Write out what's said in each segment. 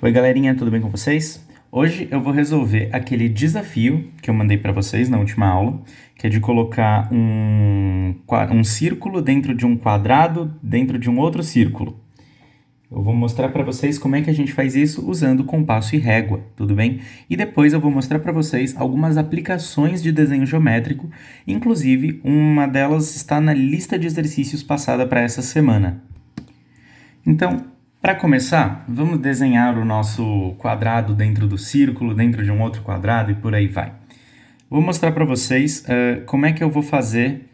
Oi, galerinha, tudo bem com vocês? Hoje eu vou resolver aquele desafio que eu mandei para vocês na última aula, que é de colocar um círculo dentro de um quadrado dentro de um outro círculo. Eu vou mostrar para vocês como é que a gente faz isso usando compasso e régua, tudo bem? E depois eu vou mostrar para vocês algumas aplicações de desenho geométrico, inclusive uma delas está na lista de exercícios passada para essa semana. Então, para começar, vamos desenhar o nosso quadrado dentro do círculo, dentro de um outro quadrado e por aí vai. Vou mostrar para vocês como é que eu vou fazer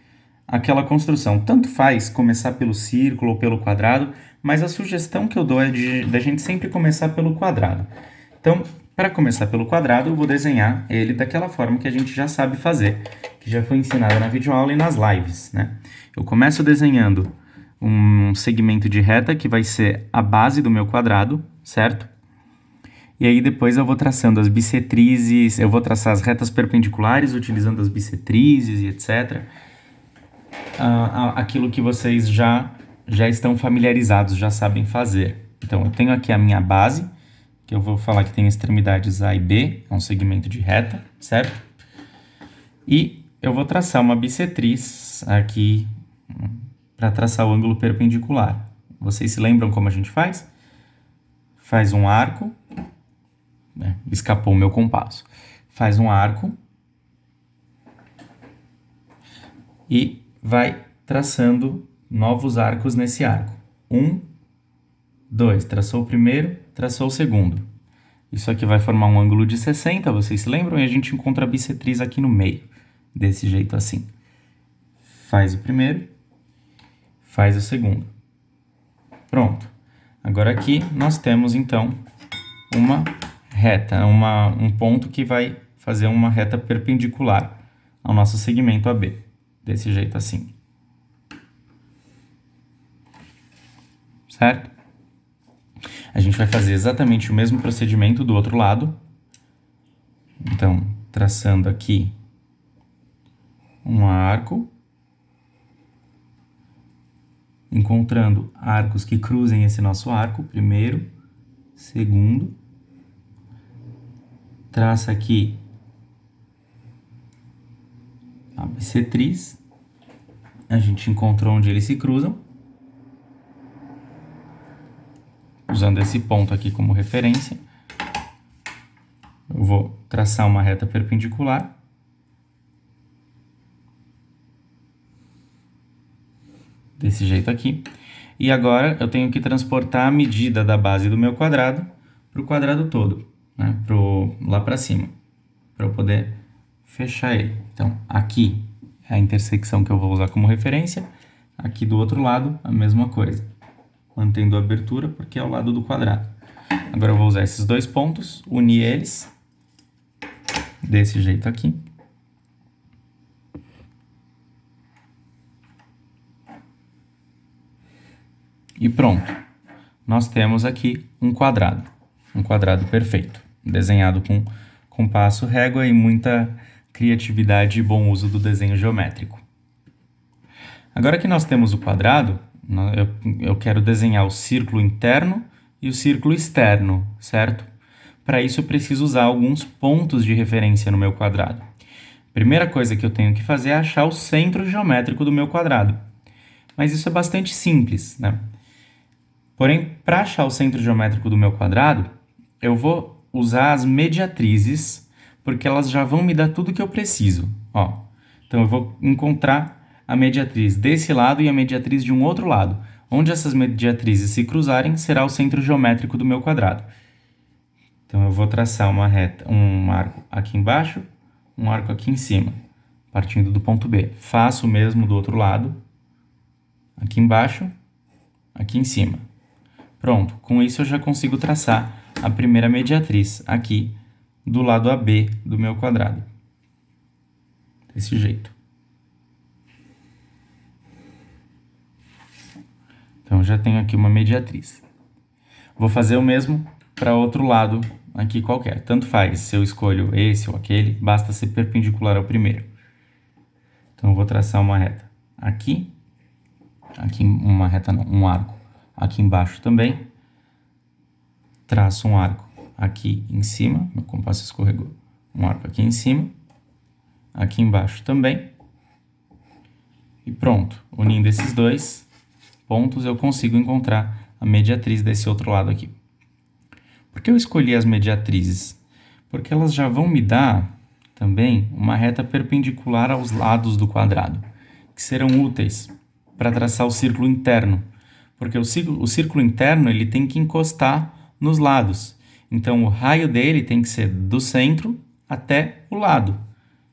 aquela construção. Tanto faz começar pelo círculo ou pelo quadrado, mas a sugestão que eu dou é da gente sempre começar pelo quadrado. Então, para começar pelo quadrado, eu vou desenhar ele daquela forma que a gente já sabe fazer, que já foi ensinada na videoaula e nas lives, né? Eu começo desenhando um segmento de reta que vai ser a base do meu quadrado, certo? E aí depois eu vou traçando as bissetrizes, eu vou traçar as retas perpendiculares utilizando as bissetrizes e etc. Aquilo que vocês já estão familiarizados, já sabem fazer. Então eu tenho aqui a minha base, que eu vou falar que tem extremidades A e B, é um segmento de reta, certo? E eu vou traçar uma bissetriz aqui para traçar o ângulo perpendicular. Vocês se lembram como a gente faz? Faz um arco, escapou o meu compasso. Faz um arco e vai traçando novos arcos nesse arco. 1, 2, traçou o primeiro, traçou o segundo. Isso aqui vai formar um ângulo de 60, vocês se lembram? E a gente encontra a bissetriz aqui no meio, desse jeito assim. Faz o primeiro, faz o segundo. Pronto. Agora aqui nós temos, então, uma reta, um ponto que vai fazer uma reta perpendicular ao nosso segmento AB. Desse jeito assim. Certo? A gente vai fazer exatamente o mesmo procedimento do outro lado. Então, traçando aqui um arco, encontrando arcos que cruzem esse nosso arco, primeiro, segundo, traça aqui a bissetriz, a gente encontrou onde eles se cruzam, usando esse ponto aqui como referência, eu vou traçar uma reta perpendicular, desse jeito aqui. E agora eu tenho que transportar a medida da base do meu quadrado para o quadrado todo, né? Lá para cima, para eu poder fechar ele. Então, aqui é a intersecção que eu vou usar como referência. Aqui do outro lado, a mesma coisa. Mantendo a abertura, porque é ao lado do quadrado. Agora eu vou usar esses dois pontos, unir eles, desse jeito aqui. E pronto, nós temos aqui um quadrado perfeito, desenhado com compasso, régua e muita criatividade e bom uso do desenho geométrico. Agora que nós temos o quadrado, eu quero desenhar o círculo interno e o círculo externo, certo? Para isso eu preciso usar alguns pontos de referência no meu quadrado. Primeira coisa que eu tenho que fazer é achar o centro geométrico do meu quadrado. Mas isso é bastante simples, né? Porém, para achar o centro geométrico do meu quadrado, eu vou usar as mediatrizes, porque elas já vão me dar tudo que eu preciso. Ó, então, eu vou encontrar a mediatriz desse lado e a mediatriz de um outro lado. Onde essas mediatrizes se cruzarem, será o centro geométrico do meu quadrado. Então, eu vou traçar uma reta, um arco aqui embaixo, um arco aqui em cima, partindo do ponto B. Faço o mesmo do outro lado, aqui embaixo, aqui em cima. Pronto, com isso eu já consigo traçar a primeira mediatriz aqui do lado AB do meu quadrado. Desse jeito. Então já tenho aqui uma mediatriz. Vou fazer o mesmo para outro lado aqui qualquer. Tanto faz se eu escolho esse ou aquele, basta ser perpendicular ao primeiro. Então eu vou traçar uma reta aqui uma reta não, um arco aqui embaixo também, traço um arco aqui em cima, meu compasso escorregou, um arco aqui em cima, aqui embaixo também, e pronto. Unindo esses dois pontos, eu consigo encontrar a mediatriz desse outro lado aqui. Por que eu escolhi as mediatrizes? Porque elas já vão me dar também uma reta perpendicular aos lados do quadrado, que serão úteis para traçar o círculo interno, porque o círculo interno ele tem que encostar nos lados. Então, o raio dele tem que ser do centro até o lado,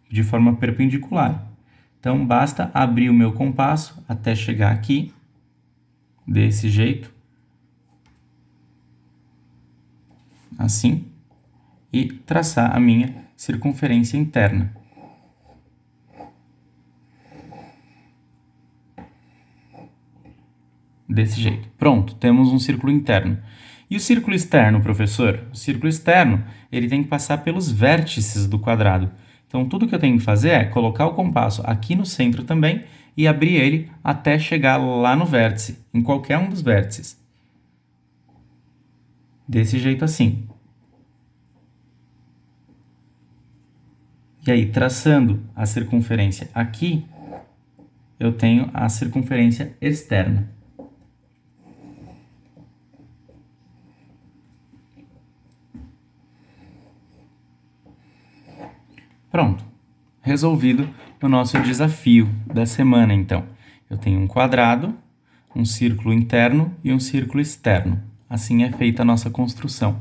de forma perpendicular. Então, basta abrir o meu compasso até chegar aqui, desse jeito, assim, e traçar a minha circunferência interna. Desse jeito. Pronto, temos um círculo interno. E o círculo externo, professor? O círculo externo, ele tem que passar pelos vértices do quadrado. Então, tudo que eu tenho que fazer é colocar o compasso aqui no centro também e abrir ele até chegar lá no vértice, em qualquer um dos vértices. Desse jeito assim. E aí, traçando a circunferência aqui, eu tenho a circunferência externa. Pronto. Resolvido o nosso desafio da semana, então. Eu tenho um quadrado, um círculo interno e um círculo externo. Assim é feita a nossa construção.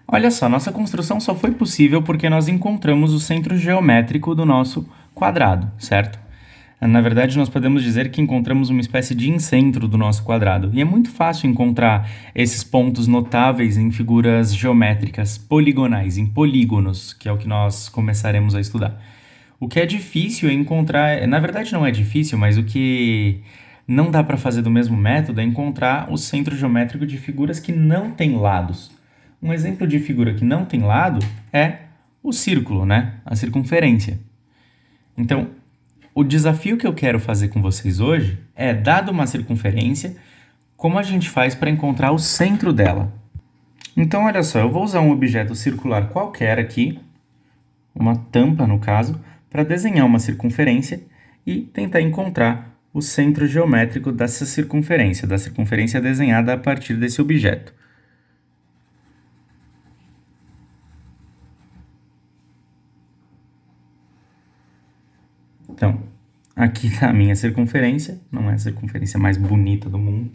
Olha só, nossa construção só foi possível porque nós encontramos o centro geométrico do nosso quadrado, certo? Na verdade, nós podemos dizer que encontramos uma espécie de incentro do nosso quadrado. E é muito fácil encontrar esses pontos notáveis em figuras geométricas poligonais, em polígonos, que é o que nós começaremos a estudar. O que é difícil é encontrar... Na verdade, não é difícil, mas o que não dá para fazer do mesmo método é encontrar o centro geométrico de figuras que não têm lados. Um exemplo de figura que não tem lado é o círculo, né? A circunferência. Então, o desafio que eu quero fazer com vocês hoje é, dado uma circunferência, como a gente faz para encontrar o centro dela. Então, olha só, eu vou usar um objeto circular qualquer aqui, uma tampa no caso, para desenhar uma circunferência e tentar encontrar o centro geométrico dessa circunferência, da circunferência desenhada a partir desse objeto. Então, aqui está a minha circunferência, não é a circunferência mais bonita do mundo,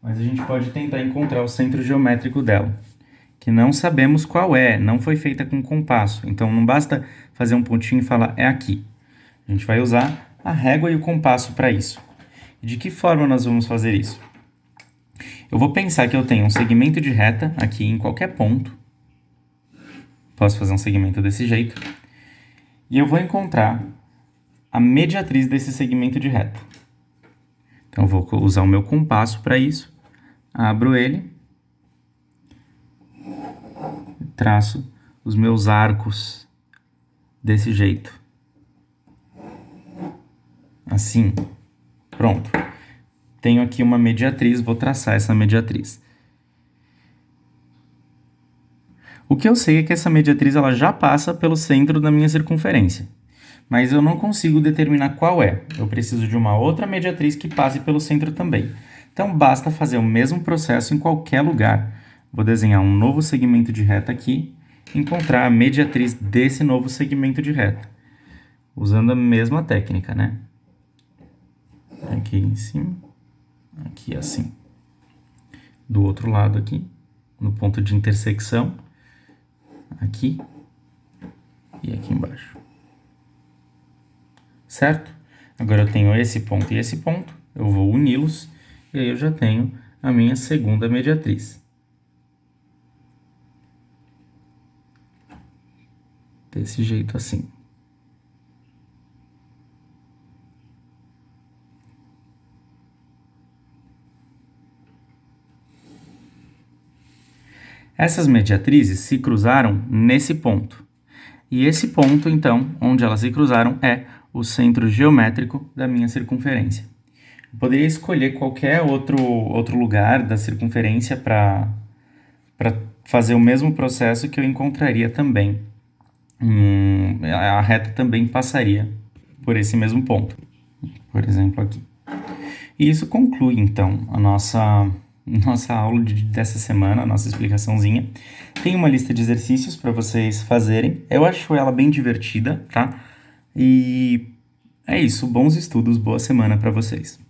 mas a gente pode tentar encontrar o centro geométrico dela, que não sabemos qual é, não foi feita com compasso, então não basta fazer um pontinho e falar é aqui. A gente vai usar a régua e o compasso para isso. E de que forma nós vamos fazer isso? Eu vou pensar que eu tenho um segmento de reta aqui em qualquer ponto, posso fazer um segmento desse jeito, e eu vou encontrar a mediatriz desse segmento de reta. Então, eu vou usar o meu compasso para isso, abro ele, traço os meus arcos desse jeito. Assim, pronto. Tenho aqui uma mediatriz, vou traçar essa mediatriz. O que eu sei é que essa mediatriz ela já passa pelo centro da minha circunferência. Mas eu não consigo determinar qual é. Eu preciso de uma outra mediatriz que passe pelo centro também. Então, basta fazer o mesmo processo em qualquer lugar. Vou desenhar um novo segmento de reta aqui, encontrar a mediatriz desse novo segmento de reta, usando a mesma técnica, né? Aqui em cima, aqui assim. Do outro lado aqui, no ponto de intersecção, aqui e aqui embaixo. Certo? Agora eu tenho esse ponto e esse ponto, eu vou uni-los e aí eu já tenho a minha segunda mediatriz. Desse jeito assim. Essas mediatrizes se cruzaram nesse ponto. E esse ponto, então, onde elas se cruzaram, é o centro geométrico da minha circunferência. Eu poderia escolher qualquer outro lugar da circunferência para fazer o mesmo processo que eu encontraria também. A reta também passaria por esse mesmo ponto, por exemplo, aqui. E isso conclui, então, a nossa aula dessa semana, a nossa explicaçãozinha. Tem uma lista de exercícios para vocês fazerem. Eu acho ela bem divertida, tá? E é isso. Bons estudos, boa semana para vocês.